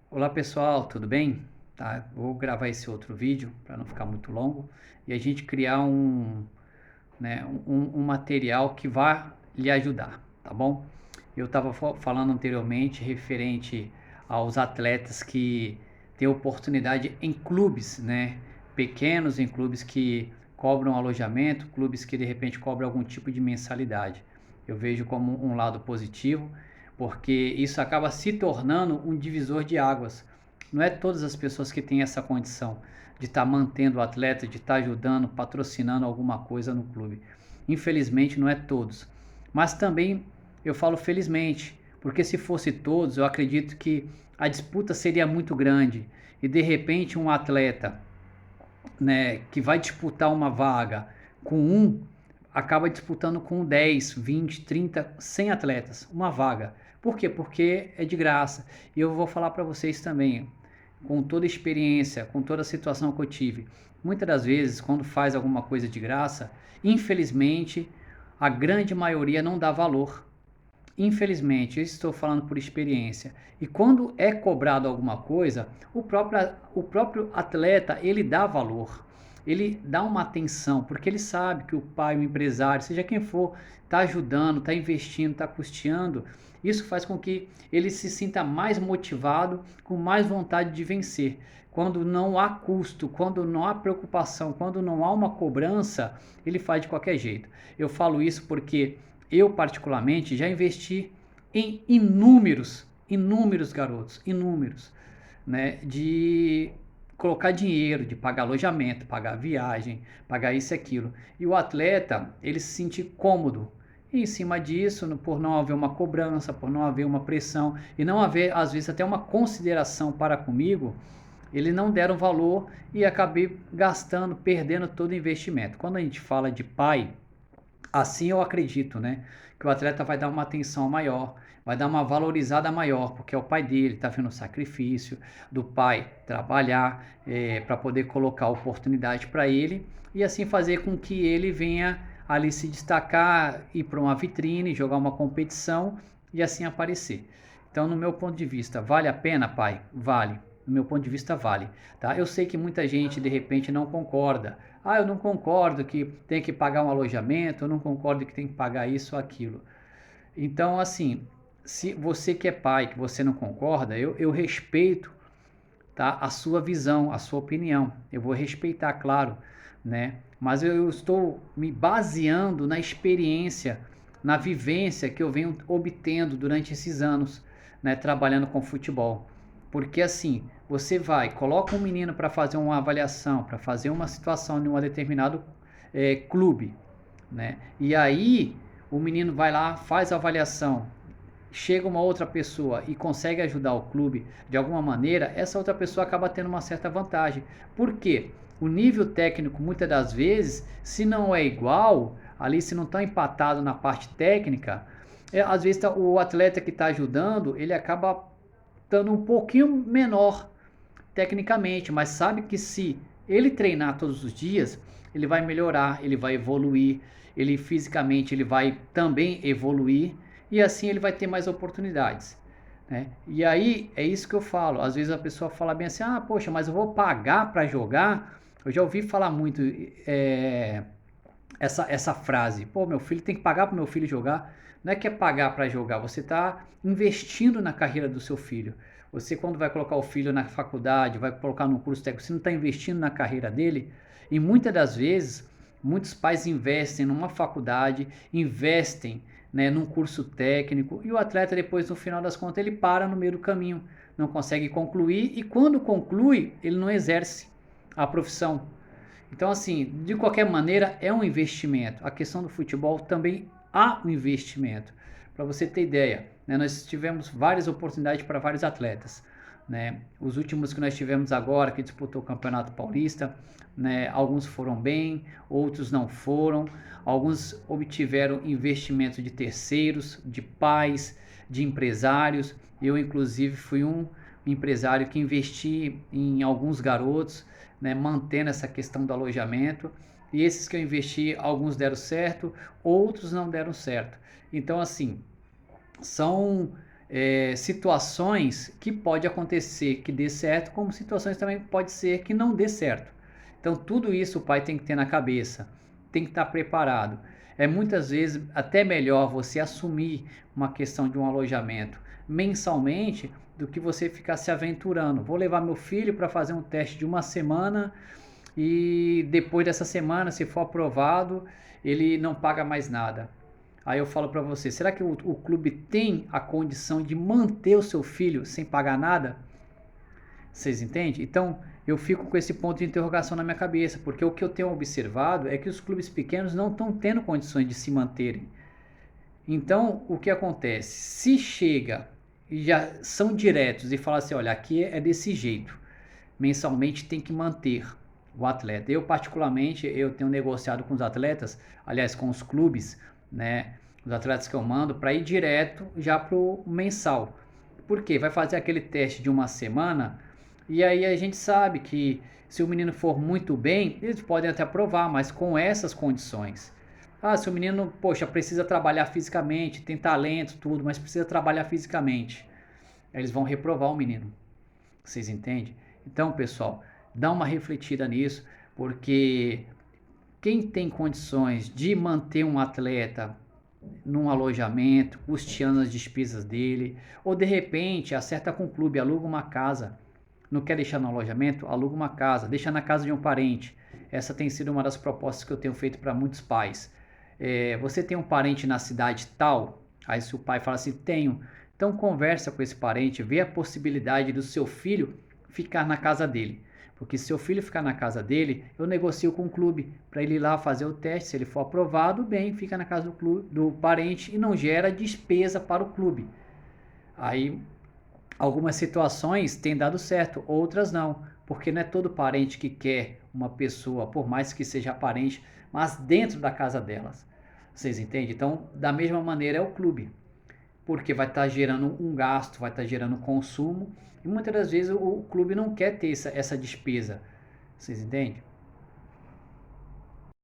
Olá pessoal, tudo bem? Tá, vou gravar esse outro vídeo para não ficar muito longo e a gente criar um material que vá lhe ajudar, tá bom? Eu estava falando anteriormente referente aos atletas que têm oportunidade em clubes, né? Pequenos, em clubes que cobram alojamento, clubes que de repente cobram algum tipo de mensalidade. Eu vejo como um lado positivo, porque isso acaba se tornando um divisor de águas. Não é todas as pessoas que têm essa condição de estar mantendo o atleta, de estar ajudando, patrocinando alguma coisa no clube. Infelizmente, não é todos. Mas também eu falo felizmente, porque se fosse todos, eu acredito que a disputa seria muito grande. E de repente, um atleta, né, que vai disputar uma vaga com acaba disputando com 10, 20, 30, 100 atletas, uma vaga. Por quê? Porque é de graça. E eu vou falar para vocês também, com toda a experiência, com toda a situação que eu tive. Muitas das vezes, quando faz alguma coisa de graça, infelizmente, a grande maioria não dá valor. Infelizmente, eu estou falando por experiência. E quando é cobrado alguma coisa, o próprio atleta, ele dá valor. Ele dá uma atenção, porque ele sabe que o pai, o empresário, seja quem for, está ajudando, está investindo, está custeando. Isso faz com que ele se sinta mais motivado, com mais vontade de vencer. Quando não há custo, quando não há preocupação, quando não há uma cobrança, ele faz de qualquer jeito. Eu falo isso porque eu particularmente já investi em inúmeros garotos, inúmeros, né, de colocar dinheiro, de pagar alojamento, pagar viagem, pagar isso e aquilo. E o atleta, ele se sentir cômodo. E em cima disso, por não haver uma cobrança, por não haver uma pressão e não haver, às vezes, até uma consideração para comigo, eles não deram valor e acabei gastando, perdendo todo o investimento. Quando a gente fala de pai, assim eu acredito, né? Que o atleta vai dar uma atenção maior, vai dar uma valorizada maior, porque é o pai dele, está vendo o sacrifício do pai trabalhar para poder colocar oportunidade para ele e assim fazer com que ele venha ali se destacar, ir para uma vitrine, jogar uma competição e assim aparecer. Então, no meu ponto de vista, vale a pena, pai? Vale. No meu ponto de vista, vale. Tá? Eu sei que muita gente de repente não concorda. Ah, eu não concordo que tem que pagar um alojamento, eu não concordo que tem que pagar isso ou aquilo. Então, assim, se você que é pai, que você não concorda, eu respeito, tá, a sua visão, a sua opinião. Eu vou respeitar, claro, né? Mas eu estou me baseando na experiência, na vivência que eu venho obtendo durante esses anos, né, trabalhando com futebol. Porque assim, você vai, coloca um menino para fazer uma avaliação, para fazer uma situação em um determinado clube, né? E aí o menino vai lá, faz a avaliação, chega uma outra pessoa e consegue ajudar o clube de alguma maneira, essa outra pessoa acaba tendo uma certa vantagem. Por quê? O nível técnico, muitas das vezes, se não é igual, ali se não está empatado na parte técnica, às vezes o atleta que está ajudando, ele acaba estando um pouquinho menor tecnicamente, mas sabe que se ele treinar todos os dias, ele vai melhorar, ele vai evoluir, ele fisicamente ele vai também evoluir e assim ele vai ter mais oportunidades, né? E aí é isso que eu falo. Às vezes a pessoa fala bem assim: ah, poxa, mas eu vou pagar para jogar. Eu já ouvi falar muito essa frase: pô, meu filho tem que pagar para meu filho jogar. Não é que é pagar para jogar, você está investindo na carreira do seu filho. Você, quando vai colocar o filho na faculdade, vai colocar no curso técnico, você não está investindo na carreira dele. E muitas das vezes, muitos pais investem numa faculdade, investem, né, num curso técnico, e o atleta, depois, no final das contas, ele para no meio do caminho, não consegue concluir, e quando conclui, ele não exerce a profissão. Então, assim, de qualquer maneira, é um investimento. A questão do futebol também há um investimento. Para você ter ideia, né, nós tivemos várias oportunidades para vários atletas. Né? Os últimos que nós tivemos agora, que disputou o Campeonato Paulista, né, alguns foram bem, outros não foram. Alguns obtiveram investimento de terceiros, de pais, de empresários. Eu, inclusive, fui um empresário que investi em alguns garotos, né, mantendo essa questão do alojamento. E esses que eu investi, alguns deram certo, outros não deram certo. Então, assim, são situações que pode acontecer que dê certo, como situações também pode ser que não dê certo. Então tudo isso o pai tem que ter na cabeça, tem que estar preparado. É muitas vezes até melhor você assumir uma questão de um alojamento mensalmente do que você ficar se aventurando. Vou levar meu filho para fazer um teste de uma semana e depois dessa semana, se for aprovado, ele não paga mais nada. Aí eu falo para você, será que o clube tem a condição de manter o seu filho sem pagar nada? Vocês entendem? Então eu fico com esse ponto de interrogação na minha cabeça, porque o que eu tenho observado é que os clubes pequenos não estão tendo condições de se manterem. Então o que acontece? Se chega e já são diretos e fala assim, olha, aqui é desse jeito, mensalmente tem que manter o atleta. Eu particularmente, eu tenho negociado com os atletas, aliás, com os clubes, né, os atletas que eu mando, para ir direto já pro mensal. Por quê? Vai fazer aquele teste de uma semana e aí a gente sabe que se o menino for muito bem, eles podem até aprovar, mas com essas condições. Ah, se o menino, poxa, precisa trabalhar fisicamente, tem talento, tudo, mas precisa trabalhar fisicamente, eles vão reprovar o menino. Vocês entendem? Então, pessoal, dá uma refletida nisso, porque quem tem condições de manter um atleta num alojamento, custeando as despesas dele, ou de repente acerta com o clube, aluga uma casa, não quer deixar no alojamento, aluga uma casa, deixa na casa de um parente. Essa tem sido uma das propostas que eu tenho feito para muitos pais. Você tem um parente na cidade tal? Aí se o pai fala assim, tenho, então conversa com esse parente, vê a possibilidade do seu filho ficar na casa dele. Porque se seu filho ficar na casa dele, eu negocio com o clube para ele ir lá fazer o teste. Se ele for aprovado, bem, fica na casa do clube, do parente e não gera despesa para o clube. Aí algumas situações têm dado certo, outras não, porque não é todo parente que quer uma pessoa, por mais que seja parente, mas dentro da casa delas. Vocês entendem? Então, da mesma maneira é o clube, porque vai estar gerando um gasto, vai estar gerando consumo, e muitas das vezes o clube não quer ter essa despesa. Vocês entendem?